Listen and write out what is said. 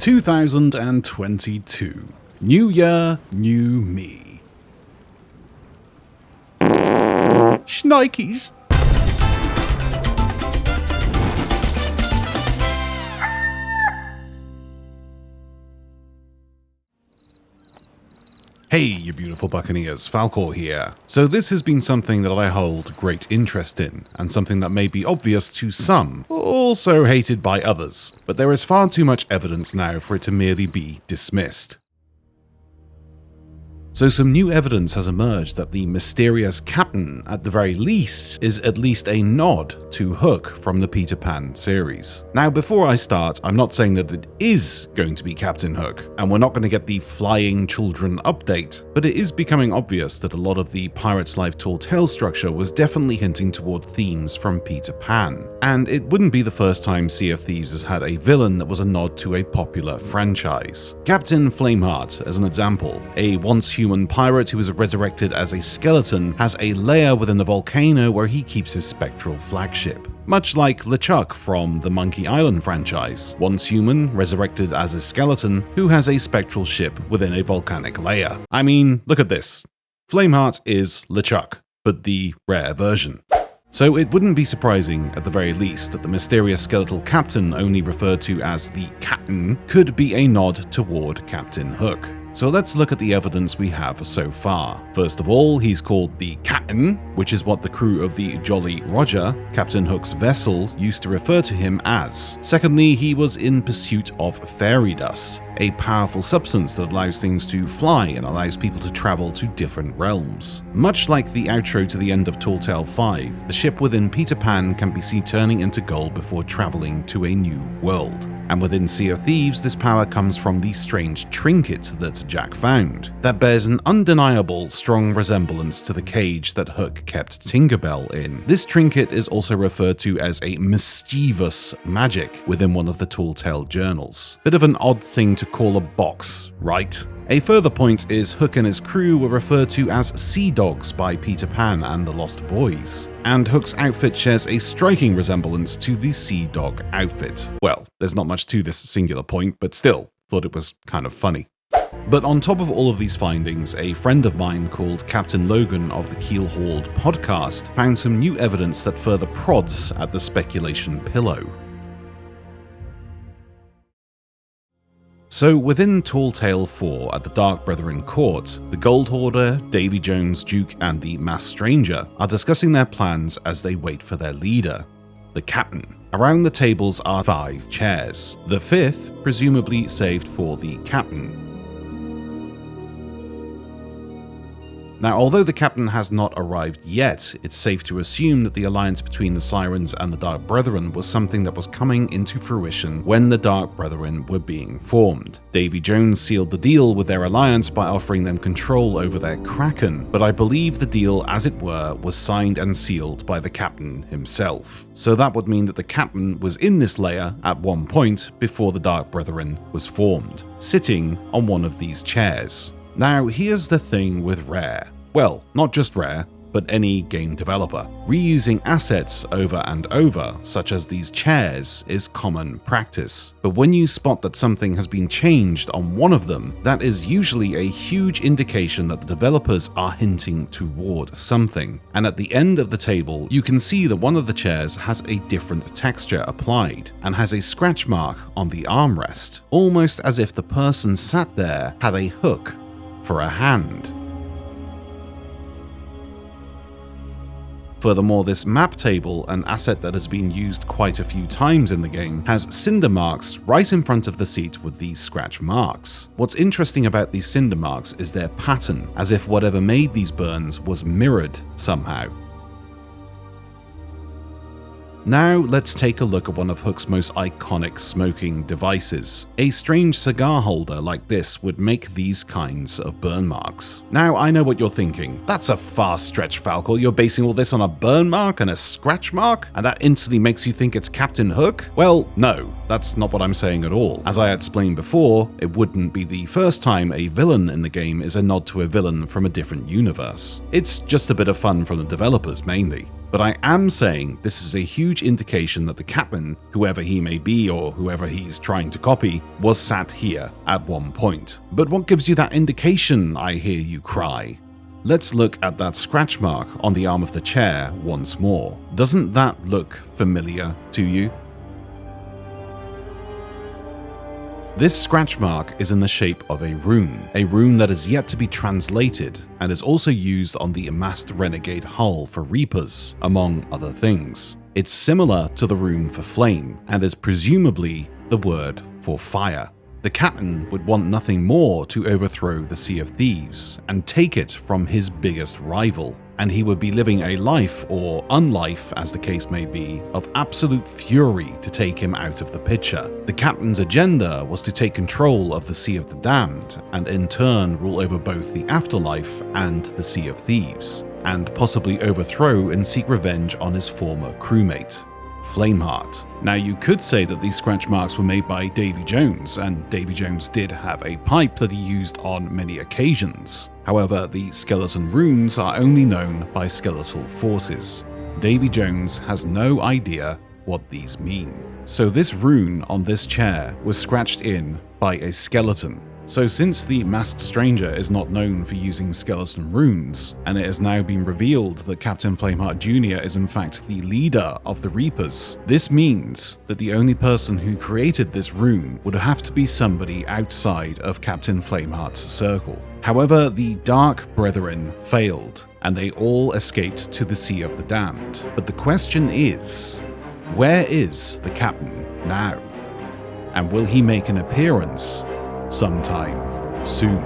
2022. New year, new me. Shnikes. Hey, you beautiful buccaneers, Falcore here. So this has been something that I hold great interest in, and something that may be obvious to some, also hated by others, but there is far too much evidence now for it to merely be dismissed. So some new evidence has emerged that the mysterious captain, at the very least, is at least a nod to Hook from the Peter Pan series. Now before I start, I'm not saying that it is going to be Captain Hook, and we're not going to get the Flying Children update, but it is becoming obvious that a lot of the Pirate's Life Tall Tale structure was definitely hinting toward themes from Peter Pan. And it wouldn't be the first time Sea of Thieves has had a villain that was a nod to a popular franchise. Captain Flameheart, as an example, a once human pirate who was resurrected as a skeleton, has a lair within the volcano where he keeps his spectral flagship. Much like LeChuck from the Monkey Island franchise, once human, resurrected as a skeleton, who has a spectral ship within a volcanic lair. I mean, look at this. Flameheart is LeChuck, but the rare version. So it wouldn't be surprising, at the very least, that the mysterious skeletal captain, only referred to as the Captain, could be a nod toward Captain Hook. So let's look at the evidence we have so far. First of all, he's called the Captain, which is what the crew of the Jolly Roger, Captain Hook's vessel, used to refer to him as. Secondly, he was in pursuit of fairy dust, a powerful substance that allows things to fly and allows people to travel to different realms. Much like the outro to the end of Tall Tale 5, the ship within Peter Pan can be seen turning into gold before traveling to a new world. And within Sea of Thieves, this power comes from the strange trinket that Jack found, that bears an undeniable strong resemblance to the cage that Hook kept Tinkerbell in. This trinket is also referred to as a mischievous magic within one of the Tall Tale journals. Bit of an odd thing to call a box, right? A further point is Hook and his crew were referred to as Sea Dogs by Peter Pan and the Lost Boys, and Hook's outfit shares a striking resemblance to the Sea Dog outfit. Well, there's not much to this singular point, but still, thought it was kind of funny. But on top of all of these findings, a friend of mine called Captain Logan of the Keelhauled podcast found some new evidence that further prods at the speculation pillow. So within Tall Tale 4 at the Dark Brethren Court, the Gold Hoarder, Davy Jones, Duke, and the Masked Stranger are discussing their plans as they wait for their leader, the Captain. Around the tables are 5 chairs, the 5th presumably saved for the Captain. Now, although the Captain has not arrived yet, it's safe to assume that the alliance between the Sirens and the Dark Brethren was something that was coming into fruition when the Dark Brethren were being formed. Davy Jones sealed the deal with their alliance by offering them control over their Kraken, but I believe the deal, as it were, was signed and sealed by the Captain himself. So that would mean that the Captain was in this layer at one point before the Dark Brethren was formed, sitting on one of these chairs. Now, here's the thing with Rare. Well, not just Rare, but any game developer. Reusing assets over and over, such as these chairs, is common practice. But when you spot that something has been changed on one of them, that is usually a huge indication that the developers are hinting toward something. And at the end of the table, you can see that one of the chairs has a different texture applied, and has a scratch mark on the armrest, almost as if the person sat there had a hook for a hand. Furthermore, this map table, an asset that has been used quite a few times in the game, has cinder marks right in front of the seat with these scratch marks. What's interesting about these cinder marks is their pattern, as if whatever made these burns was mirrored somehow. Now let's take a look at one of Hook's most iconic smoking devices. A strange cigar holder like this would make these kinds of burn marks. Now I know what you're thinking. That's a far stretch, Falcore. You're basing all this on a burn mark and a scratch mark? And that instantly makes you think it's Captain Hook? Well, no, that's not what I'm saying at all. As I explained before, it wouldn't be the first time a villain in the game is a nod to a villain from a different universe. It's just a bit of fun from the developers mainly. But I am saying this is a huge indication that the captain, whoever he may be or whoever he's trying to copy, was sat here at one point. But what gives you that indication, I hear you cry? Let's look at that scratch mark on the arm of the chair once more. Doesn't that look familiar to you? This scratch mark is in the shape of a rune that is yet to be translated and is also used on the amassed renegade hull for Reapers, among other things. It's similar to the rune for flame and is presumably the word for fire. The captain would want nothing more to overthrow the Sea of Thieves and take it from his biggest rival, and he would be living a life, or unlife as the case may be, of absolute fury to take him out of the picture. The captain's agenda was to take control of the Sea of the Damned and in turn rule over both the afterlife and the Sea of Thieves, and possibly overthrow and seek revenge on his former crewmate, Flameheart. Now you could say that these scratch marks were made by Davy Jones, and Davy Jones did have a pipe that he used on many occasions. However, the skeleton runes are only known by skeletal forces. Davy Jones has no idea what these mean. So this rune on this chair was scratched in by a skeleton. So since the masked stranger is not known for using skeleton runes, and it has now been revealed that Captain Flameheart Jr. is in fact the leader of the Reapers, this means that the only person who created this rune would have to be somebody outside of Captain Flameheart's circle. However, the Dark Brethren failed, and they all escaped to the Sea of the Damned. But the question is, where is the captain now? And will he make an appearance sometime soon?